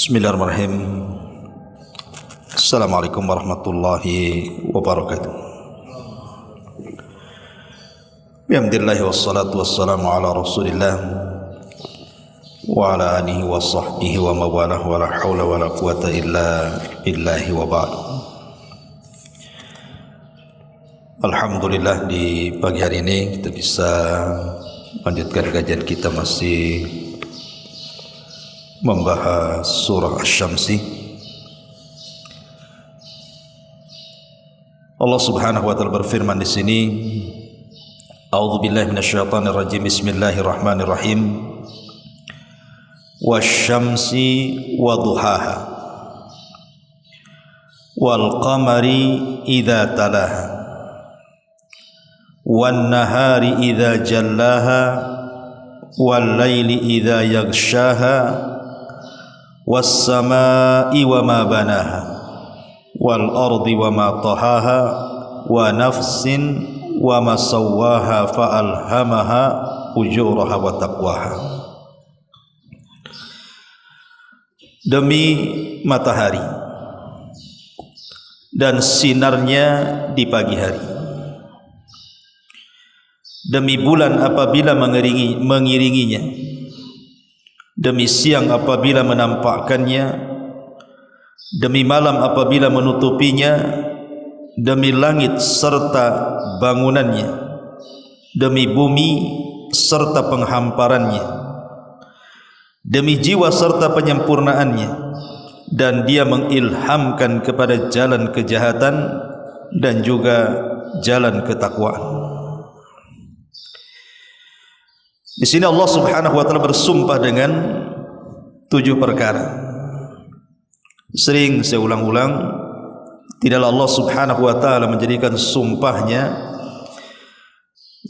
Bismillahirrahmanirrahim. Assalamualaikum warahmatullahi wabarakatuh. Bihamdillah wassalatu wassalamu ala rasulillah wa ala alihi wa sahbihi wa mawalah wa la hawla wa la quwata illa billahi wa ba'du. Alhamdulillah, di pagi hari ini kita bisa lanjutkan kajian kita, masih membahas surah Asy-Syamsi. Allah Subhanahu wa taala berfirman di sini, A'udzubillahi minasyaitonir rajim. Bismillahirrahmanirrahim. Wasyamsi waduhaha wal qamari idza talaha wan nahari idza jallaha wal laili idza yaghshaha was-samaa'i wa ma banaha wal ardi wa ma tahaha wa nafsin wa ma sawwaha fa alhamaha ujuraha wa taqwaha. Demi matahari dan sinarnya di pagi hari, demi bulan apabila mengiringinya, demi siang apabila menampakkannya, demi malam apabila menutupinya, demi langit serta bangunannya, demi bumi serta penghamparannya, demi jiwa serta penyempurnaannya, dan dia mengilhamkan kepada jalan kejahatan dan juga jalan ketakwaan. Di sini Allah Subhanahu wa taala bersumpah dengan 7 perkara. Sering saya ulang-ulang, tidaklah Allah Subhanahu wa taala menjadikan sumpahnya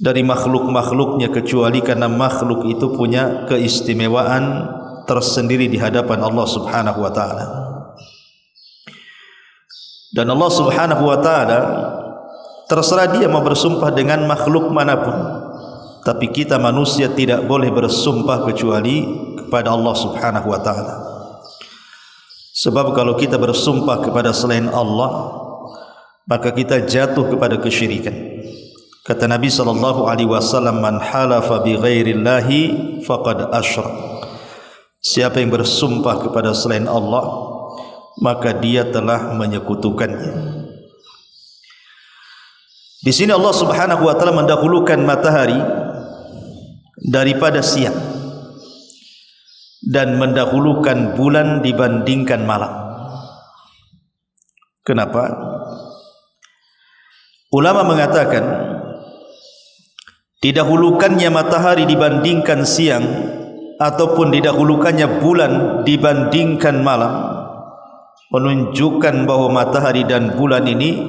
dari makhluk-makhluknya kecuali karena makhluk itu punya keistimewaan tersendiri di hadapan Allah Subhanahu wa taala. Dan Allah Subhanahu wa taala terserah dia mau bersumpah dengan makhluk manapun. Tapi kita manusia tidak boleh bersumpah kecuali kepada Allah Subhanahu wa taala. Sebab kalau kita bersumpah kepada selain Allah, maka kita jatuh kepada kesyirikan. Kata Nabi sallallahu alaihi wasallam, "Man halafa bi ghairillahi faqad asyrak." Siapa yang bersumpah kepada selain Allah, maka dia telah menyekutukannya. Di sini Allah Subhanahu wa taala mendahulukan matahari daripada siang dan mendahulukan bulan dibandingkan malam. Kenapa? Ulama mengatakan didahulukannya matahari dibandingkan siang ataupun didahulukannya bulan dibandingkan malam menunjukkan bahwa matahari dan bulan ini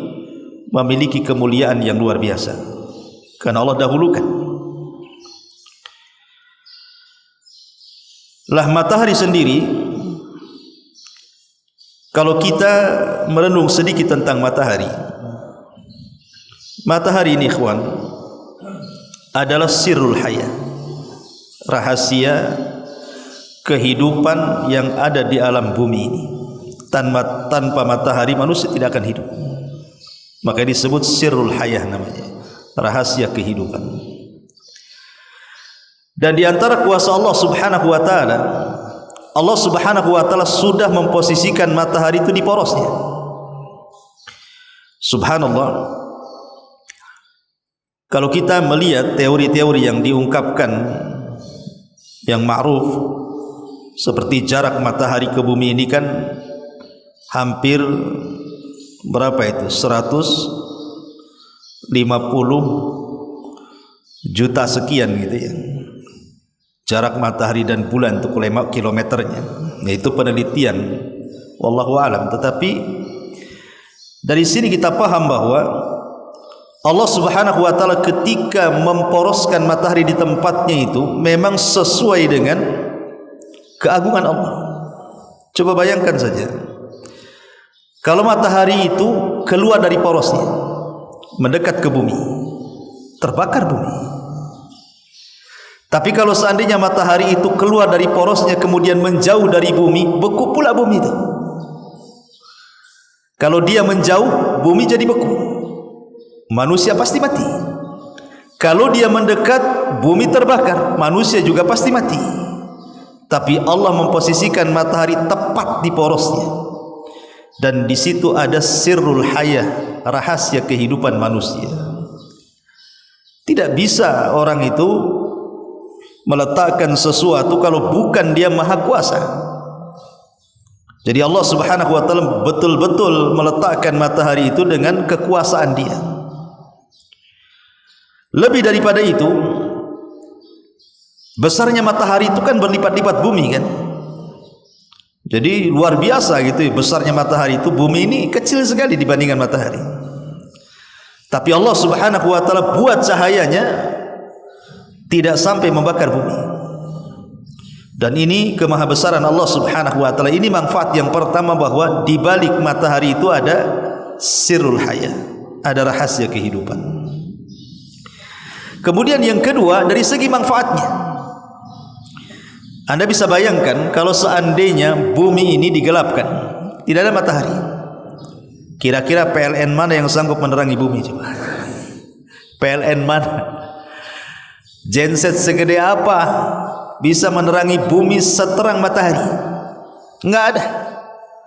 memiliki kemuliaan yang luar biasa karena Allah dahulukan. Lah matahari sendiri, kalau kita merenung sedikit tentang matahari, matahari ini ikhwan adalah sirrul hayah, rahasia kehidupan yang ada di alam bumi ini. Tanpa matahari manusia tidak akan hidup. Maka disebut sirrul hayah namanya, rahasia kehidupan. Dan di antara kuasa Allah Subhanahu wa taala, Allah Subhanahu wa taala sudah memposisikan matahari itu di porosnya. Subhanallah. Kalau kita melihat teori-teori yang diungkapkan yang ma'ruf, seperti jarak matahari ke bumi ini kan hampir berapa itu? 150 juta sekian gitu ya. Jarak matahari dan bulan itu kilometernya. Itu penelitian, wallahu alam. Tetapi dari sini kita paham bahwa Allah Subhanahu wa taala ketika memporoskan matahari di tempatnya itu memang sesuai dengan keagungan Allah. Coba bayangkan saja, kalau matahari itu keluar dari porosnya mendekat ke bumi, terbakar bumi. Tapi kalau seandainya matahari itu keluar dari porosnya kemudian menjauh dari bumi, beku pula bumi itu. Kalau dia menjauh, bumi jadi beku, manusia pasti mati. Kalau dia mendekat, bumi terbakar, manusia juga pasti mati. Tapi Allah memposisikan matahari tepat di porosnya, dan di situ ada sirrul hayah, rahasia kehidupan manusia. Tidak bisa orang itu meletakkan sesuatu kalau bukan dia maha kuasa. Jadi Allah subhanahu wa ta'ala betul-betul meletakkan matahari itu dengan kekuasaan dia. Lebih daripada itu, besarnya matahari itu kan berlipat-lipat bumi kan. Jadi luar biasa gitu besarnya matahari itu. Bumi ini kecil sekali dibandingkan matahari. Tapi Allah subhanahu wa ta'ala buat cahayanya tidak sampai membakar bumi. Dan ini kemahabesaran Allah subhanahu wa ta'ala. Ini manfaat yang pertama, bahwa di balik matahari itu ada sirrul hayah, ada rahasia kehidupan. Kemudian yang kedua, dari segi manfaatnya, Anda bisa bayangkan kalau seandainya bumi ini digelapkan, tidak ada matahari, kira-kira PLN mana yang sanggup menerangi bumi? Coba PLN mana, genset segede apa bisa menerangi bumi seterang matahari? Enggak ada.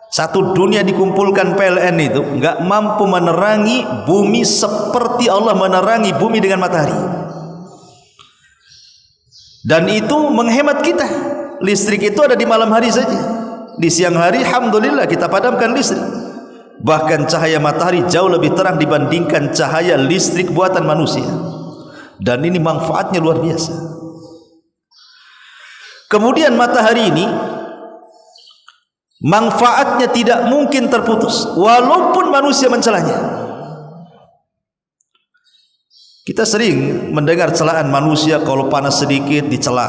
Satu dunia dikumpulkan PLN itu enggak mampu menerangi bumi seperti Allah menerangi bumi dengan matahari. Dan itu menghemat kita. Listrik itu ada di malam hari saja. Di siang hari alhamdulillah kita padamkan listrik. Bahkan cahaya matahari jauh lebih terang dibandingkan cahaya listrik buatan manusia. Dan ini manfaatnya luar biasa. Kemudian matahari ini manfaatnya tidak mungkin terputus walaupun manusia mencelanya. Kita sering mendengar celaan manusia, kalau panas sedikit dicela,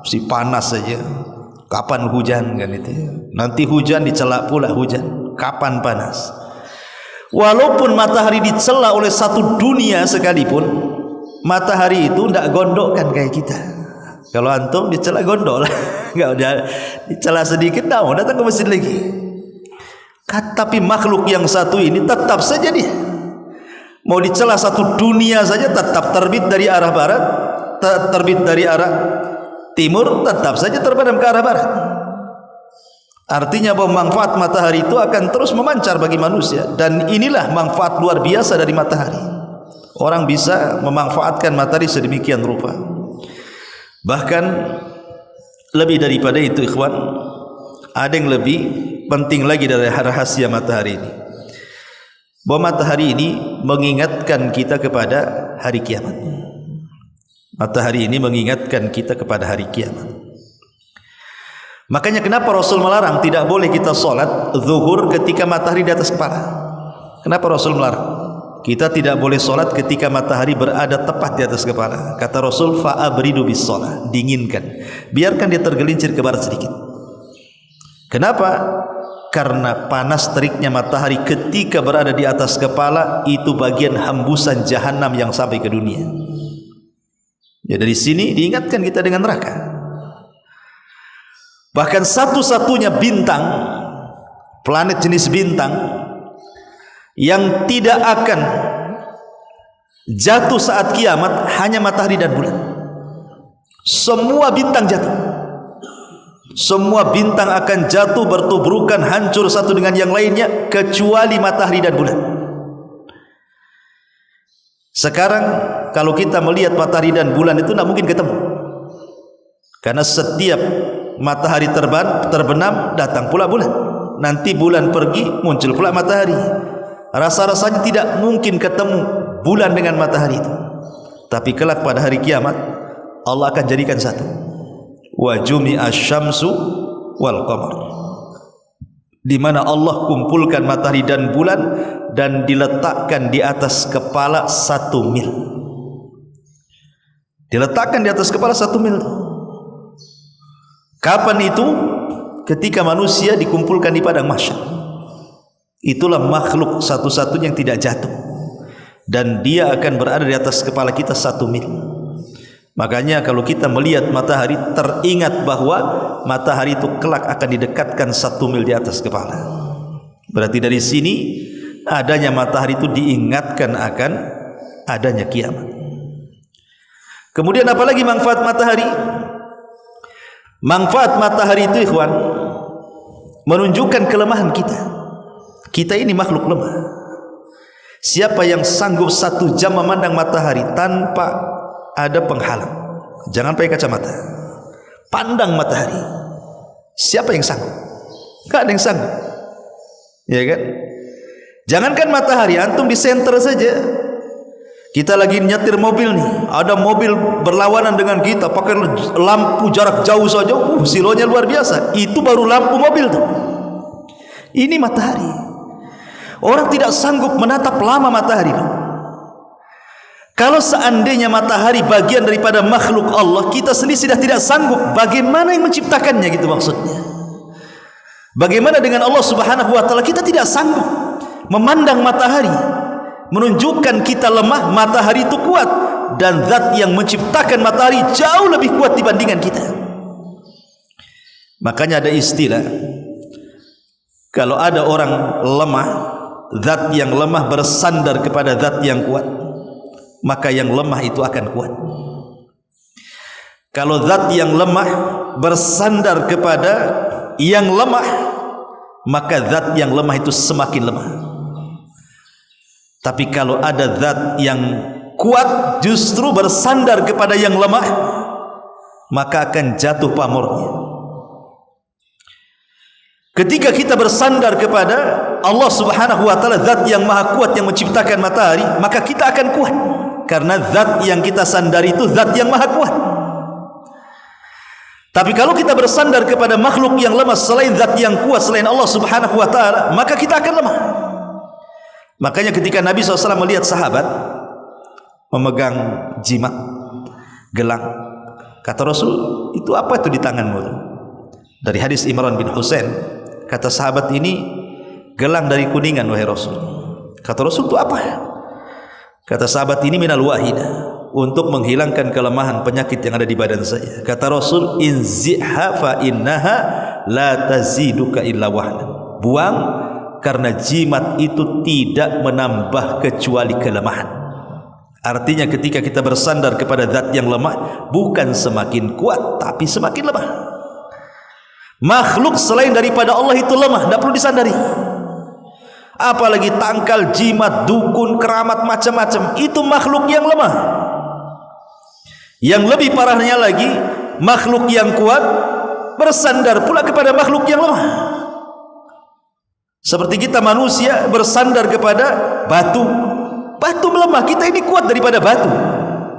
si panas saja, kapan hujan kan itu. Nanti hujan dicela pula hujan, kapan panas. Walaupun matahari dicela oleh satu dunia sekalipun, matahari itu tidak gondok kan kayak kita. Kalau antum dicela gondol, enggak udah dicela sedikit tahu datang ke masjid lagi. Tapi makhluk yang satu ini tetap saja dia mau dicela satu dunia saja tetap terbit dari arah barat, terbit dari arah timur, tetap saja terbenam ke arah barat. Artinya bahwa manfaat matahari itu akan terus memancar bagi manusia. Dan inilah manfaat luar biasa dari matahari. Orang bisa memanfaatkan matahari sedemikian rupa. Bahkan lebih daripada itu ikhwan, ada yang lebih penting lagi dari rahasia matahari ini, bahwa matahari ini mengingatkan kita kepada hari kiamat. Matahari ini mengingatkan kita kepada hari kiamat. Makanya kenapa Rasul melarang tidak boleh kita sholat zuhur ketika matahari di atas kepala. Kenapa Rasul melarang? Kita tidak boleh sholat ketika matahari berada tepat di atas kepala. Kata Rasul, fa'abridu bis sholat, dinginkan, biarkan dia tergelincir ke barat sedikit. Kenapa? Karena panas teriknya matahari ketika berada di atas kepala itu bagian hembusan jahanam yang sampai ke dunia. Ya, dari sini diingatkan kita dengan neraka. Bahkan satu-satunya bintang, planet jenis bintang yang tidak akan jatuh saat kiamat hanya matahari dan bulan. Semua bintang jatuh. Semua bintang akan jatuh, bertubrukan, hancur satu dengan yang lainnya, kecuali matahari dan bulan. Sekarang kalau kita melihat matahari dan bulan itu tidak mungkin ketemu, karena setiap matahari terbenam datang pula bulan, nanti bulan pergi muncul pula matahari. Rasa-rasanya tidak mungkin ketemu bulan dengan matahari itu. Tapi kelak pada hari kiamat Allah akan jadikan satu. Wa jumi'a syamsu wal qamar, di mana Allah kumpulkan matahari dan bulan dan diletakkan di atas kepala 1 mil. Diletakkan di atas kepala 1 mil. Kapan itu? Ketika manusia dikumpulkan di padang mahsyar. Itulah makhluk satu-satunya yang tidak jatuh, dan dia akan berada di atas kepala kita 1 mil. Makanya kalau kita melihat matahari, teringat bahwa matahari itu kelak akan didekatkan 1 mil di atas kepala. Berarti dari sini adanya matahari itu diingatkan akan adanya kiamat. Kemudian apalagi manfaat matahari? Manfaat matahari itu ikhwan, menunjukkan kelemahan kita. Kita ini makhluk lemah. Siapa yang sanggup 1 jam memandang matahari tanpa ada penghalang, jangan pakai kacamata, pandang matahari, siapa yang sanggup? Tidak ada yang sanggup, ya kan? Jangankan matahari, antum di senter saja. Kita lagi nyetir mobil nih, ada mobil berlawanan dengan kita pakai lampu jarak jauh saja, silonya luar biasa. Itu baru lampu mobil tuh. Ini matahari. Orang tidak sanggup menatap lama matahari tuh. Kalau seandainya matahari bagian daripada makhluk Allah, kita sendiri sudah tidak sanggup. Bagaimana yang menciptakannya gitu maksudnya? Bagaimana dengan Allah Subhanahu wa taala? Kita tidak sanggup memandang matahari. Menunjukkan kita lemah, matahari itu kuat, dan zat yang menciptakan matahari jauh lebih kuat dibandingkan kita. Makanya ada istilah, kalau ada orang lemah, zat yang lemah bersandar kepada zat yang kuat, maka yang lemah itu akan kuat. Kalau zat yang lemah bersandar kepada yang lemah, maka zat yang lemah itu semakin lemah. Tapi kalau ada zat yang kuat justru bersandar kepada yang lemah, maka akan jatuh pamornya. Ketika kita bersandar kepada Allah Subhanahu wa taala, zat yang maha kuat yang menciptakan matahari, maka kita akan kuat. Karena zat yang kita sandari itu zat yang maha kuat. Tapi kalau kita bersandar kepada makhluk yang lemah selain zat yang kuat, selain Allah Subhanahu wa taala, maka kita akan lemah. Makanya ketika Nabi SAW melihat sahabat memegang jimat, gelang, kata Rasul, itu apa itu di tanganmu? Dari hadis Imran bin Husain, kata sahabat ini, gelang dari kuningan wahai Rasul. Kata Rasul, itu apa? Kata sahabat ini, minal wahida, untuk menghilangkan kelemahan penyakit yang ada di badan saya. Kata Rasul, inzi'ha fa innaha la taziduka illa wahdan. Buang, karena jimat itu tidak menambah kecuali kelemahan. Artinya ketika kita bersandar kepada zat yang lemah, bukan semakin kuat, tapi semakin lemah. Makhluk selain daripada Allah itu lemah, tidak perlu disandari. Apalagi tangkal, jimat, dukun, keramat, macam-macam, itu makhluk yang lemah. Yang lebih parahnya lagi, makhluk yang kuat bersandar pula kepada makhluk yang lemah. Seperti kita manusia bersandar kepada batu. Batu melemah, kita ini kuat daripada batu.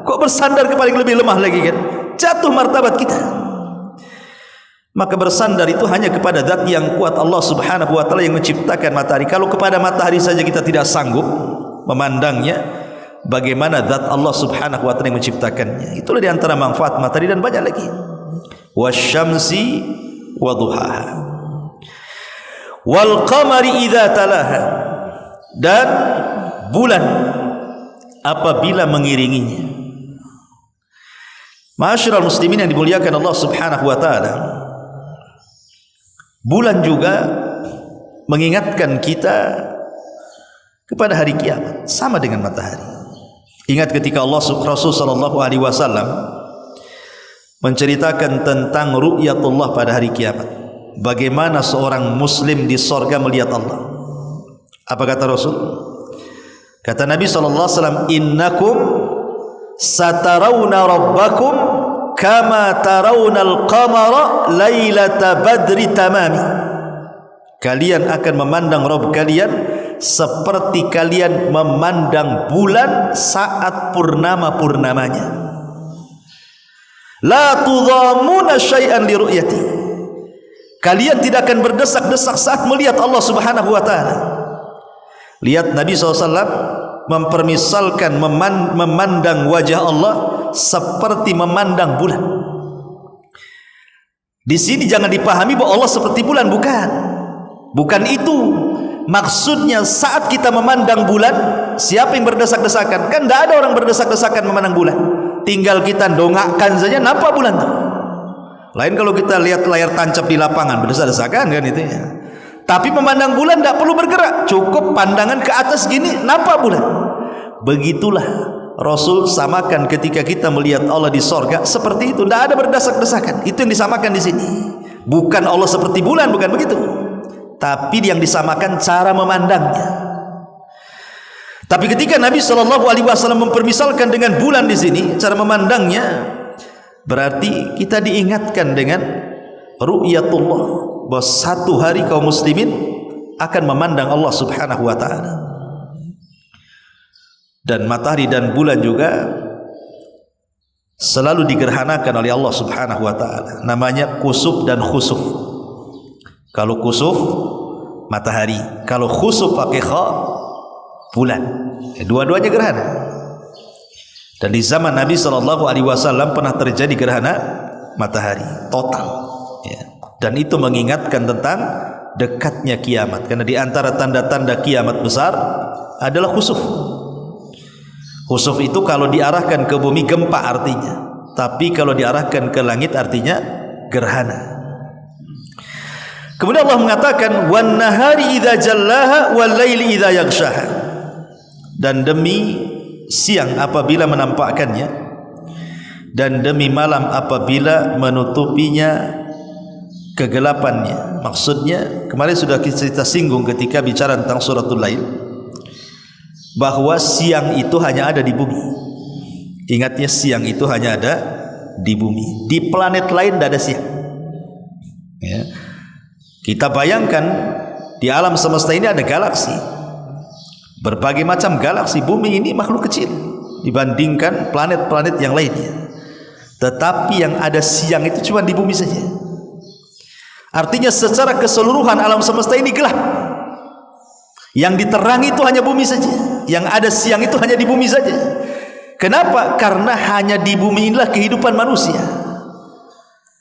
Kok bersandar kepada yang lebih lemah lagi kan? Jatuh martabat kita. Maka bersandar itu hanya kepada zat yang kuat, Allah Subhanahu wa taala yang menciptakan matahari. Kalau kepada matahari saja kita tidak sanggup memandangnya, bagaimana zat Allah Subhanahu wa taala yang menciptakannya? Itulah di antara manfaat matahari dan banyak lagi. Wasyamsi wa duhaha. Wal qamari idza talaha, dan bulan apabila mengiringinya. Ma'asyiral muslimin yang dimuliakan Allah Subhanahu wa taala, bulan juga mengingatkan kita kepada hari kiamat, sama dengan matahari. Ingat ketika Rasul sallallahu alaihi wasallam menceritakan tentang ru'yatullah pada hari kiamat, bagaimana seorang muslim di sorga melihat Allah. Apa kata Rasul? Kata Nabi SAW, innakum satarawna rabbakum kama tarawna al-qamara laylata badri tamami. Kalian akan memandang Rabb kalian seperti kalian memandang bulan saat purnama-purnamanya. La tudhamuna syai'an li ru'yati. Kalian tidak akan berdesak-desak saat melihat Allah Subhanahu wa taala. Lihat Nabi SAW mempermisalkan memandang wajah Allah seperti memandang bulan. Di sini jangan dipahami bahwa Allah seperti bulan, bukan. Bukan itu. Maksudnya saat kita memandang bulan, siapa yang berdesak-desakan? Kan tidak ada orang berdesak-desakan memandang bulan. tinggal kita dongakkan saja nampak bulan tuh. Lain kalau kita lihat layar tancap di lapangan berdesak-desakan kan itu ya. Tapi memandang bulan tidak perlu bergerak, cukup pandangan ke atas gini nampak bulan. Begitulah Rasul samakan ketika kita melihat Allah di sorga seperti itu, tidak ada berdesak-desakan. Itu yang disamakan di sini. Bukan Allah seperti bulan, bukan begitu. Tapi yang disamakan cara memandangnya. Tapi ketika Nabi SAW mempermisalkan dengan bulan di sini, cara memandangnya, berarti kita diingatkan dengan ru'yatullah, bahwa satu hari kaum muslimin akan memandang Allah Subhanahu wa ta'ala. Dan matahari dan bulan juga selalu digerhanakan oleh Allah Subhanahu wa ta'ala. Namanya kusuf dan khusuf. Kalau kusuf matahari, kalau khusuf pakai kha bulan. Dua-duanya gerhana. Dan di zaman Nabi SAW pernah terjadi gerhana matahari total ya. Dan itu mengingatkan tentang dekatnya kiamat, karena di antara tanda-tanda kiamat besar adalah khusuf. Khusuf itu kalau diarahkan ke bumi gempa artinya, tapi kalau diarahkan ke langit artinya gerhana. Kemudian Allah mengatakan wan nahari idza jallaha wal laili idza yaghshaha, dan demi siang apabila menampakkannya dan demi malam apabila menutupinya kegelapannya. Maksudnya kemarin sudah kita singgung ketika bicara tentang suratul Lail, bahwa siang itu hanya ada di bumi. Ingatnya siang itu hanya ada di bumi. Di planet lain tidak ada siang ya. Kita bayangkan di alam semesta ini ada galaksi, berbagai macam galaksi. Bumi ini makhluk kecil dibandingkan planet-planet yang lainnya, tetapi yang ada siang itu cuma di bumi saja. Artinya secara keseluruhan alam semesta ini gelap. Yang diterangi itu hanya bumi saja. Yang ada siang itu hanya di bumi saja. Kenapa? Karena hanya di bumi inilah kehidupan manusia.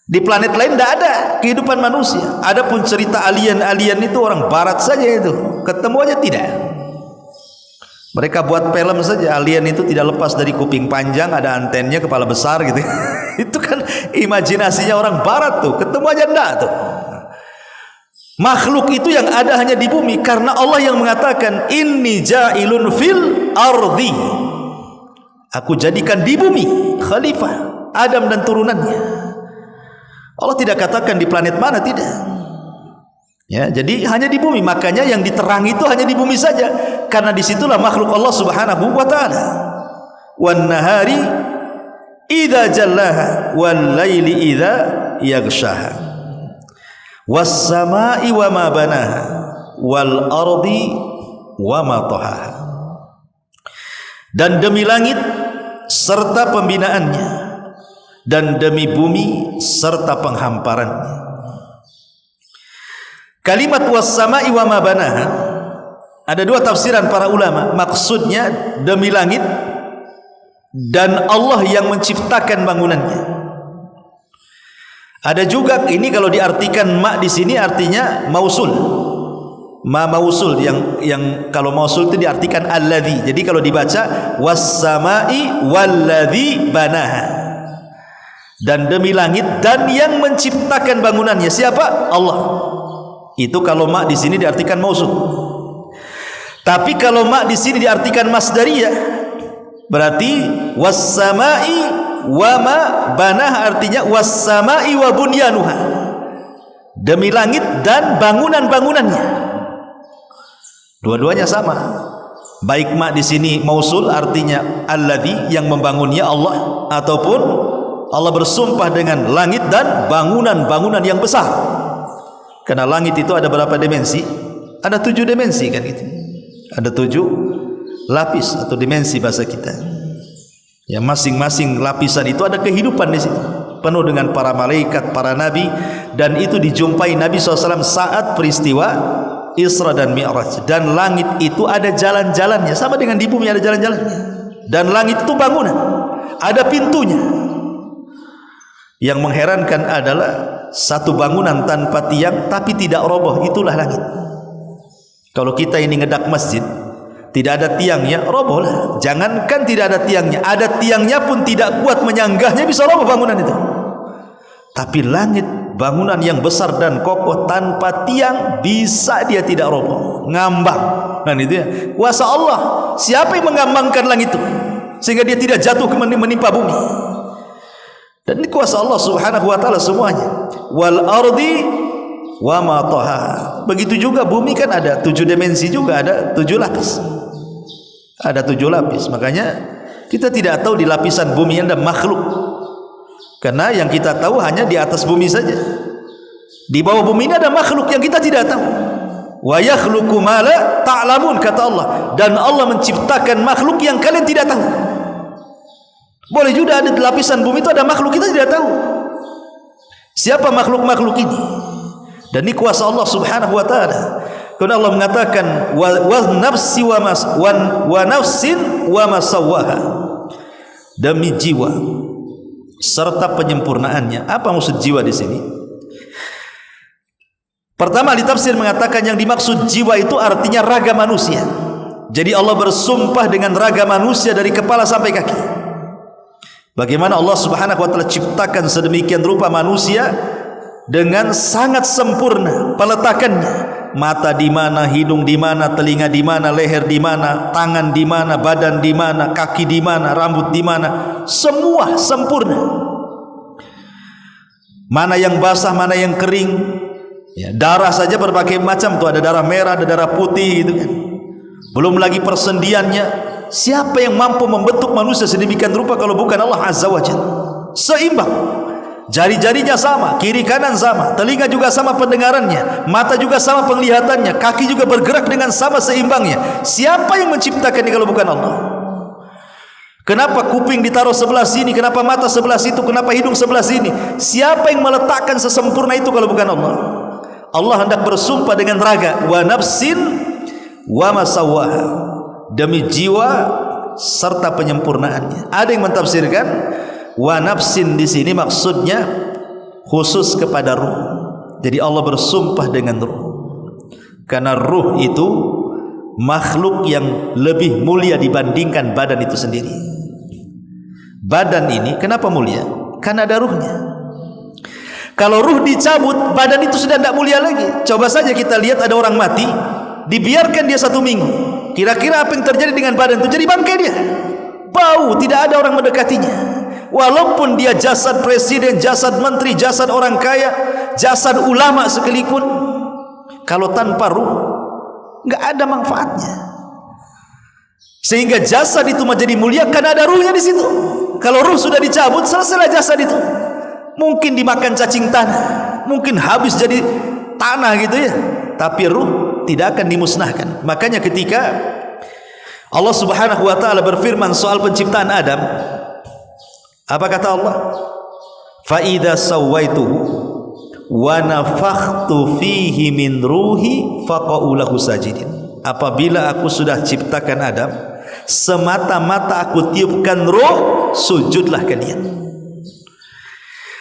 Di planet lain tidak ada kehidupan manusia. Adapun cerita alien-alien itu orang barat saja itu. Ketemu aja tidak. Mereka buat film saja, alien itu tidak lepas dari kuping panjang, ada antennya, kepala besar gitu. Itu kan imajinasinya orang barat tuh. Ketemu aja enggak tuh. Makhluk itu yang ada hanya di bumi, karena Allah yang mengatakan inni ja'ilun fil ardi, aku jadikan di bumi khalifah Adam dan turunannya. Allah tidak katakan di planet mana, tidak ya. Jadi hanya di bumi, makanya yang diterangi itu hanya di bumi saja, karena disitulah makhluk Allah Subhanahu wa ta'ala. Wan nahari idza jallaha wal laili idza yaghshaha was samai wa ma banaha wal ardi wa ma tahaha, dan demi langit serta pembinaannya, dan demi bumi serta penghamparannya. Kalimat was samai wa ma banaha ada dua tafsiran para ulama. Maksudnya demi langit dan Allah yang menciptakan bangunannya. Ada juga ini kalau diartikan ma di sini artinya mausul. Ma mausul yang kalau mausul itu diartikan alladzi. Jadi kalau dibaca was-samai walladzi banaha, dan demi langit dan yang menciptakan bangunannya. Siapa? Allah. Itu kalau ma di sini diartikan mausul. Tapi kalau ma di sini diartikan masdariyah, berarti was-samai wa ma banah, artinya was-samai wa bunyanuha, demi langit dan bangunan-bangunannya. Dua-duanya sama. Baik ma di sini mausul artinya alladzi yang membangunnya Allah, ataupun Allah bersumpah dengan langit dan bangunan-bangunan yang besar. Karena langit itu ada berapa dimensi? Ada 7 dimensi kan itu. Ada 7 lapis atau dimensi bahasa kita. Ya, masing-masing lapisan itu ada kehidupan di situ, penuh dengan para malaikat, para nabi, dan itu dijumpai Nabi SAW saat peristiwa Isra dan Mi'raj. Dan langit itu ada jalan-jalannya, sama dengan di bumi ada jalan-jalannya. Dan langit itu bangunan, ada pintunya. Yang mengherankan adalah satu bangunan tanpa tiang tapi tidak roboh, itulah langit. Kalau kita ini ngedak masjid, tidak ada tiangnya, roboh lah. Jangankan tidak ada tiangnya pun tidak kuat menyanggahnya, bisa roboh bangunan itu. Tapi langit, bangunan yang besar dan kokoh tanpa tiang, bisa dia tidak roboh, ngambang. Dan itu ya kuasa Allah. Siapa yang mengambangkan langit itu sehingga dia tidak jatuh menimpa bumi? Dan ini kuasa Allah Subhanahu wa taala semuanya. Wal ardi wa ma taha. Begitu juga bumi kan ada 7 dimensi juga, ada 7 lapis. Ada 7 lapis. Makanya kita tidak tahu di lapisan bumi ada makhluk. Karena yang kita tahu hanya di atas bumi saja. Di bawah bumi ini ada makhluk yang kita tidak tahu. Wa yakhluqu ma la ta'lamun, kata Allah. Dan Allah menciptakan makhluk yang kalian tidak tahu. Boleh juga ada di lapisan bumi itu ada makhluk kita tidak tahu. Siapa makhluk-makhluk ini? Dan ini kuasa Allah Subhanahu wa taala. Karena Allah mengatakan wa nafsi wa nafsin wa masawwaha. Demi jiwa serta penyempurnaannya. Apa maksud jiwa di sini? Pertama, ahli tafsir mengatakan yang dimaksud jiwa itu artinya raga manusia. Jadi Allah bersumpah dengan raga manusia dari kepala sampai kaki. Bagaimana Allah Subhanahu wa taala ciptakan sedemikian rupa manusia dengan sangat sempurna peletakannya. Mata di mana, hidung di mana, telinga di mana, leher di mana, tangan di mana, badan di mana, kaki di mana, rambut di mana, semua sempurna. Mana yang basah, mana yang kering. Ya, darah saja berbagai macam tuh, ada darah merah, ada darah putih gitu kan. Belum lagi persendiannya. Siapa yang mampu membentuk manusia sedemikian rupa kalau bukan Allah Azza wa Jalla? Seimbang. Jari-jarinya sama, kiri kanan sama, telinga juga sama pendengarannya, mata juga sama penglihatannya, kaki juga bergerak dengan sama seimbangnya. Siapa yang menciptakan ini kalau bukan Allah? Kenapa kuping ditaruh sebelah sini, kenapa mata sebelah situ, kenapa hidung sebelah sini? Siapa yang meletakkan sesempurna itu kalau bukan Allah? Allah hendak bersumpah dengan raga, wa nafsin wa masawwaha, demi jiwa serta penyempurnaannya. Ada yang mentafsirkan wa nafsin di sini maksudnya khusus kepada ruh. Jadi Allah bersumpah dengan ruh. Karena ruh itu makhluk yang lebih mulia dibandingkan badan itu sendiri. Badan ini kenapa mulia? Karena ada ruhnya. Kalau ruh dicabut, badan itu sudah tidak mulia lagi. Coba saja kita lihat ada orang mati, dibiarkan dia 1 minggu. Kira-kira apa yang terjadi dengan badan itu? Jadi bangkai dia. Bau, tidak ada orang mendekatinya. Walaupun dia jasad presiden, jasad menteri, jasad orang kaya, jasad ulama sekalipun, kalau tanpa ruh enggak ada manfaatnya. Sehingga jasad itu menjadi mulia karena ada ruhnya di situ. Kalau ruh sudah dicabut, selesailah jasad itu. Mungkin dimakan cacing tanah, mungkin habis jadi tanah gitu ya. Tapi ruh tidak akan dimusnahkan. Makanya ketika Allah Subhanahu wa taala berfirman soal penciptaan Adam, apa kata Allah? Fa idza sawaituhu wa nafakhtu fihi min ruhi faqa'u lahu sajidin. Apabila aku sudah ciptakan Adam, semata-mata aku tiupkan roh, sujudlah kalian.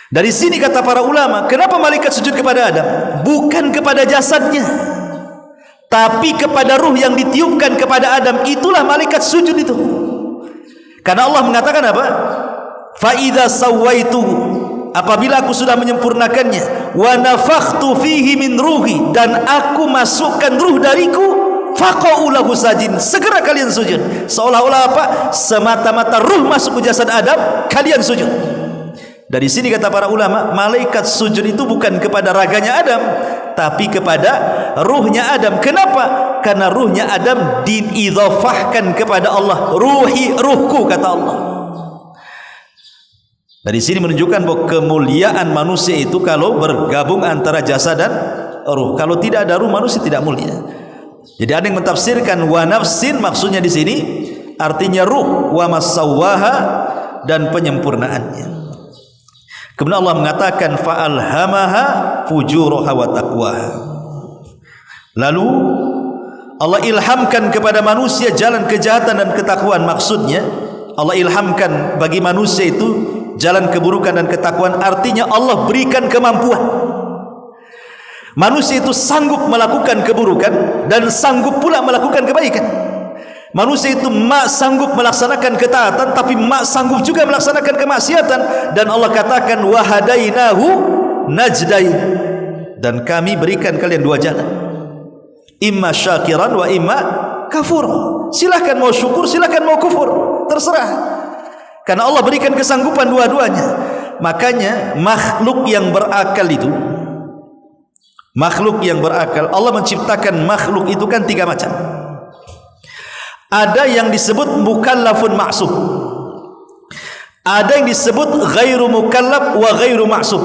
Dari sini kata para ulama, kenapa malaikat sujud kepada Adam? Bukan kepada jasadnya, tapi kepada ruh yang ditiupkan kepada Adam. Itulah malaikat sujud itu. Karena Allah mengatakan apa? Fa idza sawaituhu, apabila aku sudah menyempurnakannya, wa nafakhtu fihi min ruhi, dan aku masukkan ruh dariku, faqa'u lahu sajidin, segera kalian sujud. Seolah-olah apa? Semata-mata ruh masuk ke jasad Adam, kalian sujud. Dari sini kata para ulama, malaikat sujud itu bukan kepada raganya Adam, tapi kepada ruhnya Adam. Kenapa? Karena ruhnya Adam diidhafahkan kepada Allah. Ruhi, ruhku, kata Allah. Dari sini menunjukkan bahwa kemuliaan manusia itu kalau bergabung antara jasad dan ruh. Kalau tidak ada ruh, manusia tidak mulia. Jadi ada yang mentafsirkan wa nafsin, maksudnya di sini artinya ruh, wa masawwaha, dan penyempurnaannya. Kemudian Allah mengatakan fa'alhamaha fujuraha wa taqwaha. Lalu Allah ilhamkan kepada manusia jalan kejahatan dan ketakwaan. Maksudnya Allah ilhamkan bagi manusia itu jalan keburukan dan ketakwaan, artinya Allah berikan kemampuan. Manusia itu sanggup melakukan keburukan dan sanggup pula melakukan kebaikan. Manusia itu mak sanggup melaksanakan ketaatan, tapi mak sanggup juga melaksanakan kemaksiatan. Dan Allah katakan wahadainahu najdain, dan kami berikan kalian dua jalan, imma syakiran wa imma kafur. Silakan mau syukur, silakan mau kufur, terserah, karena Allah berikan kesanggupan dua-duanya. Makanya makhluk yang berakal itu, makhluk yang berakal, Allah menciptakan makhluk itu kan tiga macam. Ada yang disebut mukallafun ma'sum, ada yang disebut ghairu mukallaf wa ghairu ma'sum,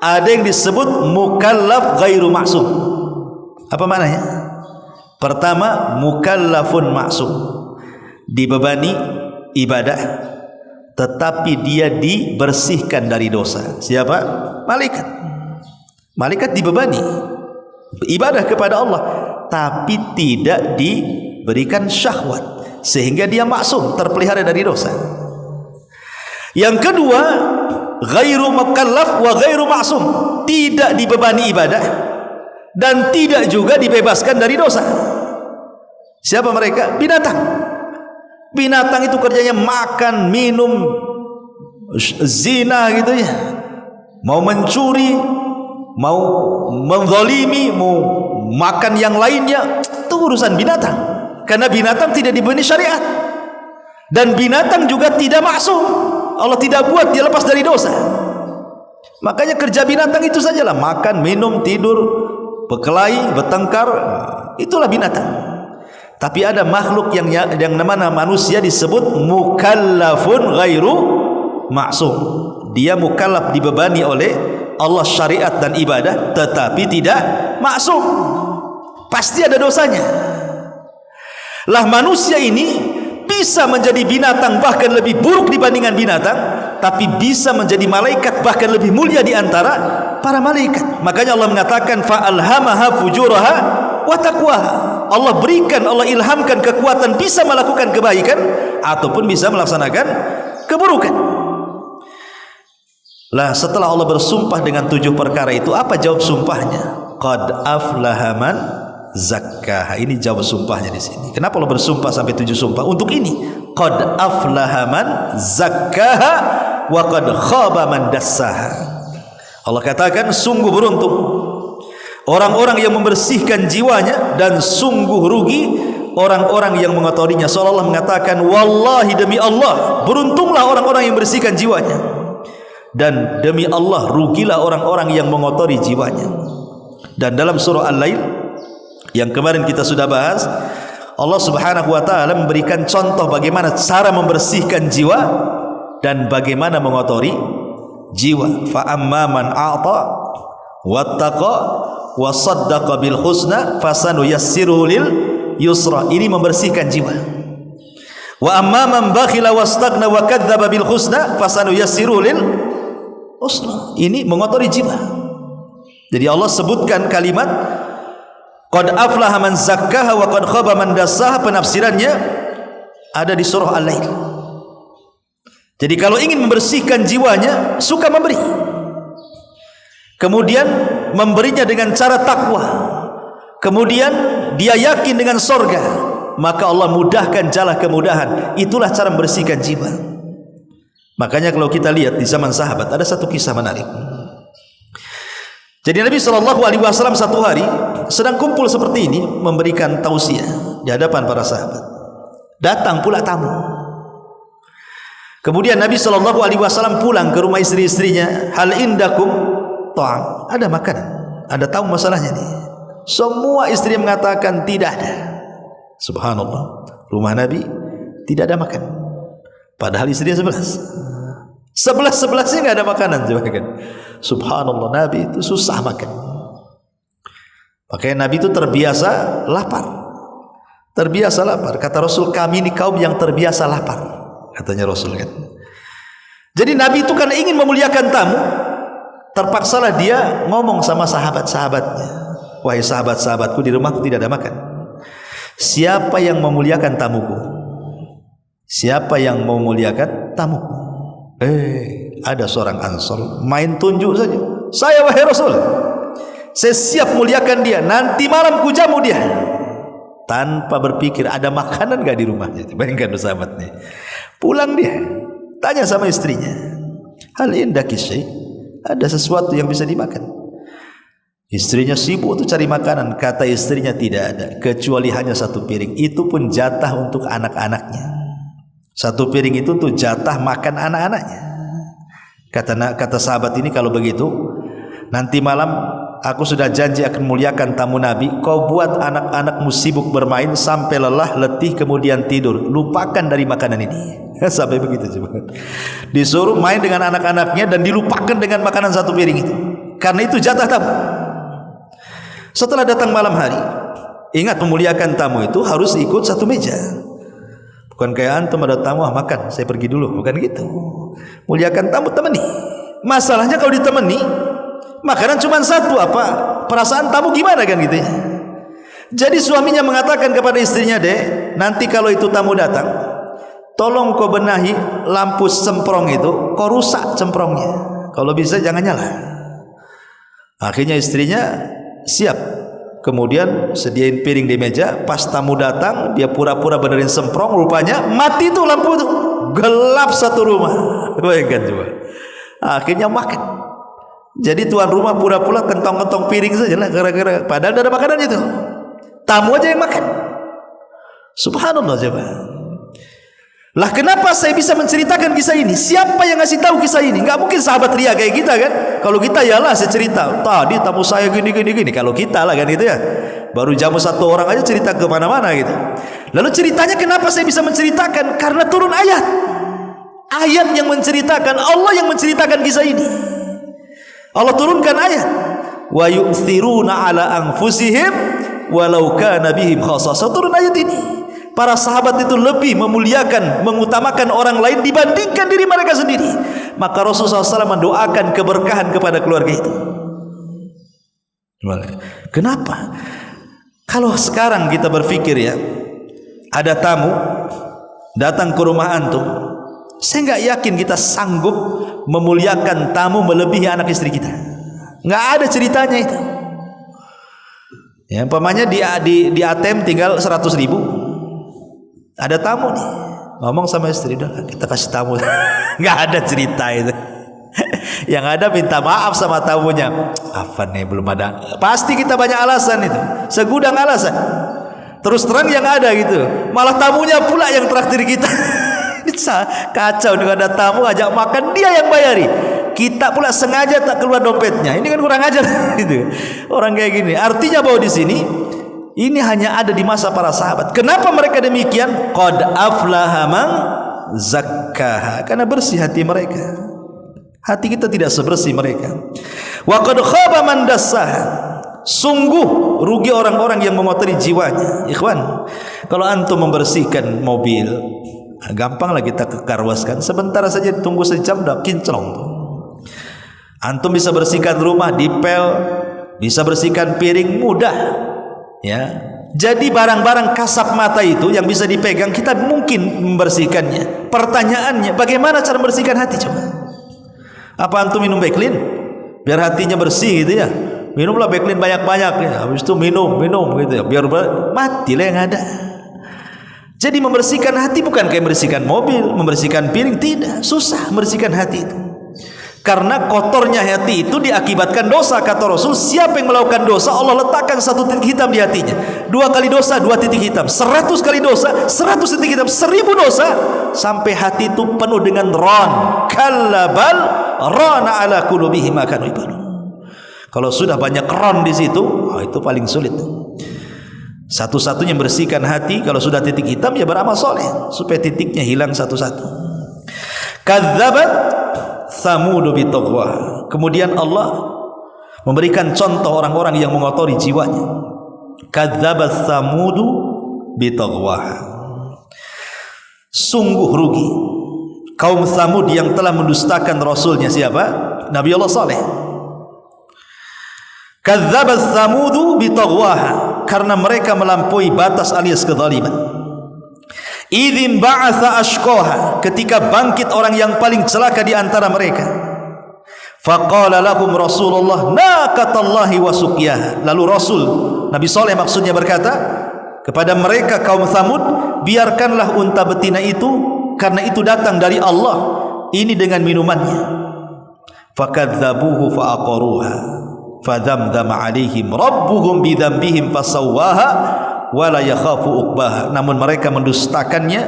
ada yang disebut mukallaf ghairu ma'sum. Apa maknanya? Pertama, mukallafun ma'sum, dibebani ibadah tetapi dia dibersihkan dari dosa. Siapa? Malaikat. Malaikat dibebani ibadah kepada Allah tapi tidak diberikan syahwat, sehingga dia maksum, terpelihara dari dosa. Yang kedua, ghairu mukallaf wa ghairu maksum, tidak dibebani ibadah dan tidak juga dibebaskan dari dosa. Siapa mereka? Binatang. Binatang itu kerjanya makan, minum, zina gitu ya, mau mencuri, mau menzalimi, mau makan yang lainnya, itu urusan binatang. Karena binatang tidak diberi syariat, dan binatang juga tidak maksum. Allah tidak buat dia lepas dari dosa. Makanya kerja binatang itu sajalah, makan, minum, tidur, berkelahi, bertengkar, itulah binatang. Tapi ada makhluk yang namanya manusia disebut mukallafun ghairu maksum. Dia mukallaf, dibebani oleh Allah syariat dan ibadah, tetapi tidak maksum, pasti ada dosanya. Lah manusia ini bisa menjadi binatang, bahkan lebih buruk dibandingkan binatang, tapi bisa menjadi malaikat, bahkan lebih mulia di antara para malaikat. Makanya Allah mengatakan fa'alhamaha fujuraha wa taqwaha. Allah berikan, Allah ilhamkan kekuatan bisa melakukan kebaikan ataupun bisa melaksanakan keburukan. Lah setelah Allah bersumpah dengan 7 perkara itu, apa jawab sumpahnya? Qad aflaha man zakkaha. Ini jawab sumpahnya di sini. Kenapa Allah bersumpah sampai 7 sumpah? Untuk ini. Qad aflaha man zakkaha wa qad khaba man dassaha. Allah katakan sungguh beruntung orang-orang yang membersihkan jiwanya, dan sungguh rugi orang-orang yang mengotorinya. Seolah-olah mengatakan wallahi, demi Allah, beruntunglah orang-orang yang membersihkan jiwanya, dan demi Allah rugilah orang-orang yang mengotori jiwanya. Dan dalam surah Al-Lail yang kemarin kita sudah bahas, Allah Subhanahu wa taala memberikan contoh bagaimana cara membersihkan jiwa dan bagaimana mengotori jiwa. Fa amma man a'ta wattaqa wa saddaqa bil husna fasanuyassiruhu lil yusra. Ini membersihkan jiwa. Wa amma man bakhila wastaghna wa kadzdzaba bil husna fasanuyassiruhu lil usra. Ini mengotori jiwa. Jadi Allah sebutkan kalimat qad aflaha man zakkaha wa qad khaba man dassaha, penafsirannya ada di surah Al-Lail. Jadi kalau ingin membersihkan jiwanya, suka memberi, kemudian memberinya dengan cara takwa, kemudian dia yakin dengan sorga, maka Allah mudahkan jalan kemudahan. Itulah cara membersihkan jiwa. Makanya kalau kita lihat di zaman sahabat, ada satu kisah menarik. Jadi Nabi SAW satu hari sedang kumpul seperti ini, memberikan tausiah di hadapan para sahabat. Datang pula tamu. Kemudian Nabi SAW pulang ke rumah istri-istrinya. Hal indakum ta'am, ada makanan? Ada tahu masalahnya nih? Semua istri mengatakan tidak ada. Subhanallah, rumah Nabi tidak ada makan, padahal istrinya 11-11-nya nggak ada makanan. Coba kan, subhanallah, Nabi itu susah makan. Makanya Nabi itu terbiasa lapar. Terbiasa lapar. Kata Rasul, kami ini kaum yang terbiasa lapar, katanya Rasul kan. Jadi Nabi itu karena ingin memuliakan tamu, terpaksalah dia ngomong sama sahabat-sahabatnya, wahai sahabat-sahabatku, di rumahku tidak ada makan. Siapa yang memuliakan tamuku? Siapa yang memuliakan tamuku? Ada seorang Ansor main tunjuk saja. Saya, wahai Rasul, saya siap muliakan dia. Nanti malam ku jamu dia. tanpa berpikir ada makanan gak di rumahnya. Bayangkan sahabat nih. Pulang dia, tanya sama istrinya, hal indaki syai, ada sesuatu yang bisa dimakan? Istrinya sibuk untuk cari makanan. Kata istrinya, tidak ada, kecuali hanya satu piring. Itu pun jatah untuk anak-anaknya. Satu piring itu untuk jatah makan anak-anaknya. Kata sahabat ini, kalau begitu nanti malam aku sudah janji akan muliakan tamu Nabi. Kau buat anak-anakmu sibuk bermain sampai lelah, letih, kemudian tidur. Lupakan dari makanan ini. Sampai begitu coba. Disuruh main dengan anak-anaknya dan dilupakan dengan makanan satu piring itu. Karena itu jatah tamu. Setelah datang malam hari, ingat memuliakan tamu itu harus ikut satu meja. Bukan kayak antum ada tamu, makan, saya pergi dulu. Bukan gitu. Muliakan tamu, temani. Masalahnya kalau ditemani, makanan cuma satu, apa perasaan tamu gimana kan gitu ya. Jadi suaminya mengatakan kepada istrinya, dek, nanti kalau itu tamu datang, tolong kau benahi lampu semprong itu, kau rusak semprongnya. Kalau bisa jangan nyala. Akhirnya istrinya siap. Kemudian sediain piring di meja. Pas tamu datang, dia pura-pura benerin semprong, rupanya mati tuh lampu itu. Gelap satu rumah. Bayangkan coba. Akhirnya makan. Jadi tuan rumah pura-pura kentong-kentong piring saja lah, gara-gara padahal ada makanan itu. Tamu aja yang makan. Subhanallah coba. Lah kenapa saya bisa menceritakan kisah ini? Siapa yang ngasih tahu kisah ini? Enggak mungkin sahabat ria kayak kita kan. Kalau kita yalah saya cerita, tadi tamu saya gini. Kalau kita lah kan itu ya. Baru jamu satu orang aja cerita ke mana-mana gitu. Lalu ceritanya kenapa saya bisa menceritakan? Karena turun ayat. Ayat yang menceritakan, Allah yang menceritakan kisah ini. Allah turunkan ayat. Wa yu'thiruna ala anfusihim walau kana bihim khassasah. Turun ayat ini. Para sahabat itu lebih memuliakan, mengutamakan orang lain dibandingkan diri mereka sendiri. Maka Rasulullah SAW mendoakan keberkahan kepada keluarga itu. Kenapa? Kalau sekarang kita berpikir ya, ada tamu datang ke rumah antum, saya nggak yakin kita sanggup memuliakan tamu melebihi anak istri kita. Nggak ada ceritanya itu. Ya, umpamanya di ATM tinggal 100.000. Ada tamu nih, ngomong sama istri, dah kita kasih tamu. Nggak ada cerita itu. Yang ada minta maaf sama tamunya. Apa nih, belum ada. Pasti kita banyak alasan itu, segudang alasan. Terus terang yang ada gitu, malah tamunya pula yang traktir kita. Kacau nih, ada tamu ajak makan dia yang bayari. Kita pula sengaja tak keluar dompetnya. Ini kan kurang ajar gitu. Orang kayak gini. Artinya bahwa di sini ini hanya ada di masa para sahabat. Kenapa mereka demikian? Qad aflaha man zakkaha. Karena bersih hati mereka. Hati kita tidak sebersih mereka. Wa qad khaba man dassaha. Sungguh rugi orang-orang yang mengotori jiwanya. Ikhwan, kalau antum membersihkan mobil, gampanglah kita ke karwas kan. Sebentar saja tunggu sejam dah kinclong tuh. Antum bisa bersihkan rumah, dipel, bisa bersihkan piring, mudah. Ya, jadi barang-barang kasat mata itu yang bisa dipegang kita mungkin membersihkannya. Pertanyaannya, bagaimana cara membersihkan hati coba? Apa antum minum Baclean biar hatinya bersih gitu ya? Minumlah Baclean banyak-banyak ya. Habis itu minum gitu ya. Biar matilah yang ada. Jadi membersihkan hati bukan kayak membersihkan mobil, membersihkan piring, tidak. Susah membersihkan hati itu. Karena kotornya hati itu diakibatkan dosa. Kata Rasul, siapa yang melakukan dosa, Allah letakkan satu titik hitam di hatinya. 2 kali dosa, 2 titik hitam. 100 kali dosa, 100 titik hitam. 1000 dosa, sampai hati itu penuh dengan ron. Kallabal rana ala qulubihim ma kanu ya'malun. Kalau sudah banyak ron di situ, itu paling sulit. Satu-satunya bersihkan hati kalau sudah titik hitam ya beramal soleh supaya titiknya hilang satu-satu. Kadzabat Tsamudu bitaqwa. Kemudian Allah memberikan contoh orang-orang yang mengotori jiwanya. Kadzabat Tsamudu bitaqwa. Sungguh rugi kaum Tsamud yang telah mendustakan rasulnya. Siapa? Nabi Allah Saleh. Kadzabat Tsamudu bitaqwaha, karena mereka melampaui batas alias kezaliman. Idzin ba'atsa ashqaha, ketika bangkit orang yang paling celaka di antara mereka. Faqala lahum Rasulullah naqatallahi wa suqyaha. Lalu Rasul Nabi Saleh maksudnya berkata kepada mereka kaum Tsamud, biarkanlah unta betina itu, karena itu datang dari Allah, ini dengan minumannya. Fakadzabuhu faaqaruha fadzamdama alaihim rabbuhum bidzambihim fasawwaha wala yakhafu uqbaha. Namun mereka mendustakannya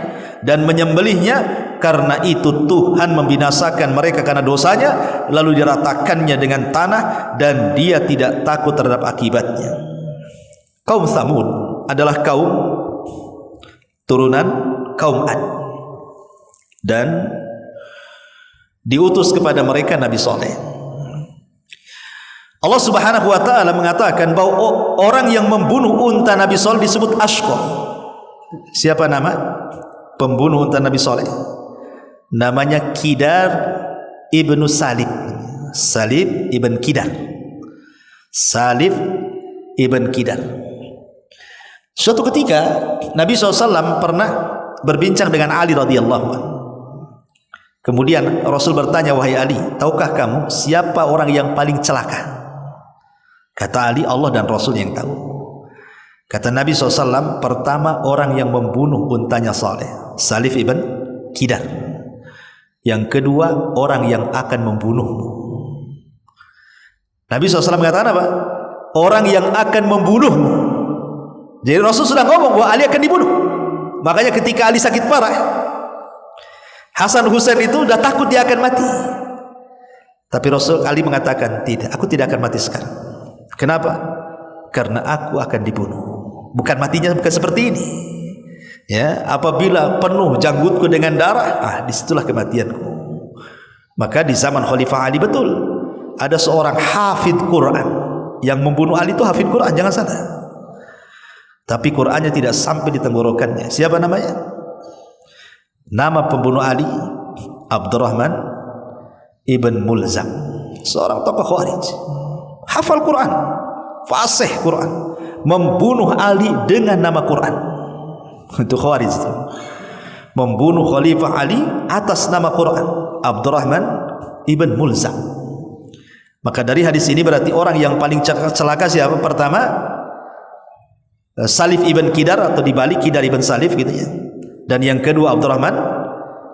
dan menyembelihnya, karena itu Tuhan membinasakan mereka karena dosanya, lalu diratakannya dengan tanah dan dia tidak takut terhadap akibatnya. Kaum Tsamud adalah kaum turunan kaum Ad, dan diutus kepada mereka Nabi Saleh. Allah Subhanahu wa taala mengatakan bahwa orang yang membunuh unta Nabi Saleh disebut Ashqa. Siapa nama pembunuh unta Nabi Saleh? Namanya Kidar ibnu Salib. Salib ibn Kidar. Salib ibn Kidar. Suatu ketika Nabi SAW pernah berbincang dengan Ali radhiyallahu anhu. Kemudian Rasul bertanya, wahai Ali, tahukah kamu siapa orang yang paling celaka? Kata Ali, Allah dan Rasul yang tahu. Kata Nabi SAW, pertama orang yang membunuh untanya Saleh, Salif ibn Kidar. Yang kedua, orang yang akan membunuhmu. Nabi SAW mengatakan apa? Orang yang akan membunuhmu. Jadi Rasul sudah ngomong bahwa Ali akan dibunuh. Makanya ketika Ali sakit parah, Hasan Husain itu sudah takut dia akan mati. Tapi Rasul Ali mengatakan, tidak, aku tidak akan mati sekarang. Kenapa? Karena aku akan dibunuh. Bukan matinya bukan seperti ini. Ya, apabila penuh janggutku dengan darah, disitulah kematianku. Maka di zaman Khalifah Ali betul ada seorang hafidh Quran yang membunuh Ali. Itu hafidh Quran, jangan salah. Tapi Qurannya tidak sampai di tenggorokannya. Siapa namanya? Nama pembunuh Ali Abdurrahman ibn Mulzam, seorang tokoh Khawarij, hafal Quran, fasih Quran, membunuh Ali dengan nama Quran. Itu Khawarij itu. Membunuh Khalifah Ali atas nama Quran, Abdurrahman ibn Mulzam. Maka dari hadis ini berarti orang yang paling celaka siapa? Pertama Salif ibn Kidar, atau dibalik Kidar ibn Salif gitu ya. Dan yang kedua Abdurrahman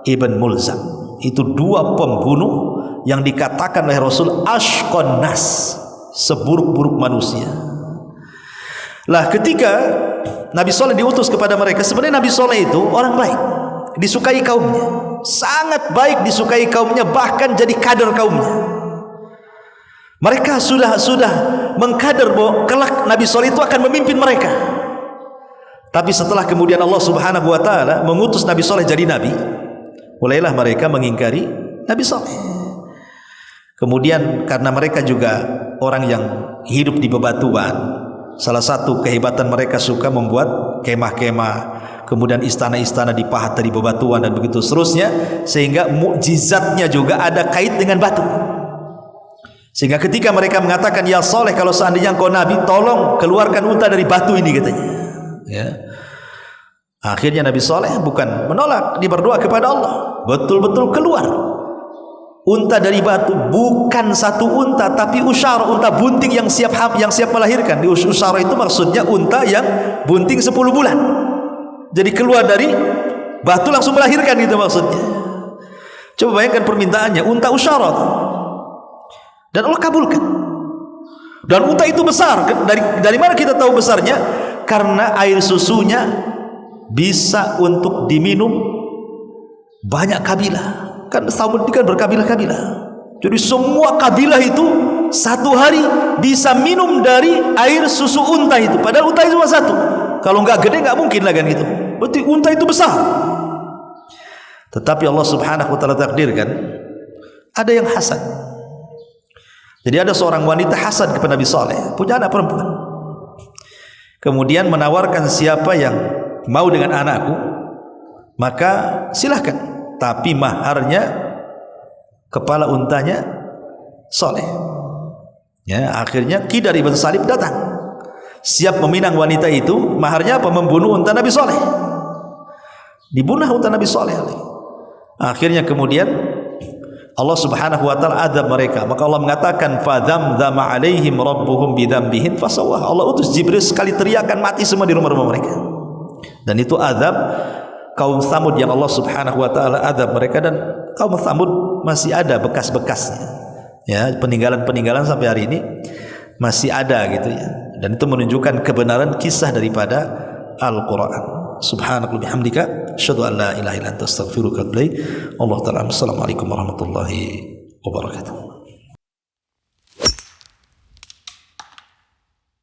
ibn Mulzam. Itu dua pembunuh yang dikatakan oleh Rasul ashqan nas, seburuk-buruk manusia. Lah ketika Nabi Saleh diutus kepada mereka, sebenarnya Nabi Saleh itu orang baik, disukai kaumnya, sangat baik disukai kaumnya, bahkan jadi kader kaumnya. Mereka sudah mengkader bahwa kelak Nabi Saleh itu akan memimpin mereka. Tapi setelah kemudian Allah Subhanahu wa taala mengutus Nabi Saleh jadi nabi, mulailah mereka mengingkari Nabi Saleh. Kemudian karena mereka juga orang yang hidup di bebatuan, salah satu kehebatan mereka suka membuat kemah-kemah, kemudian istana-istana dipahat dari bebatuan dan begitu seterusnya, sehingga mukjizatnya juga ada kait dengan batu. Sehingga ketika mereka mengatakan, ya Saleh, kalau seandainya engkau nabi, tolong keluarkan unta dari batu ini, katanya. Ya. Akhirnya Nabi Saleh bukan menolak, dia berdoa kepada Allah, betul-betul keluar unta dari batu. Bukan satu unta, tapi usyara, unta bunting yang siap melahirkan. Di usyara itu maksudnya unta yang bunting 10 bulan. Jadi keluar dari batu langsung melahirkan, gitu maksudnya. Coba bayangkan permintaannya, unta usyara, dan Allah kabulkan. Dan unta itu besar. Dari mana kita tahu besarnya? Karena air susunya bisa untuk diminum banyak kabilah. Kan Tsamud ini kan berkabilah-kabilah. Jadi semua kabilah itu satu hari bisa minum dari air susu unta itu. Padahal unta itu cuma satu. Kalau nggak gede nggak mungkin lah kan gitu. Berarti unta itu besar. Tetapi Allah Subhanahu wa taala takdirkan ada yang hasad. Jadi ada seorang wanita hasad kepada Nabi Saleh, punya anak perempuan. Kemudian menawarkan, siapa yang mau dengan anakku, maka silahkan, tapi maharnya kepala untanya Saleh. Ya, akhirnya Kidar ibn Salib datang, siap meminang wanita itu. Maharnya apa? Membunuh unta Nabi Saleh. Dibunuh unta Nabi Saleh. Akhirnya kemudian Allah Subhanahu wa taala azab mereka. Maka Allah mengatakan, fadzamdama alaihim rabbuhum bidzambihim fasawwah. Allah utus Jibril sekali teriakan, mati semua di rumah-rumah mereka. Dan itu azab kaum Tsamud yang Allah Subhanahu wa taala azab mereka, dan kaum Tsamud masih ada bekas-bekasnya. Ya, peninggalan-peninggalan sampai hari ini masih ada gitu ya. Dan itu menunjukkan kebenaran kisah daripada Al-Qur'an. Subhanakallahumma bihamdika asyhadu an la ilaha illa anta astaghfiruka wa atubu ilaik. Allah taala. Assalamualaikum warahmatullahi wabarakatuh.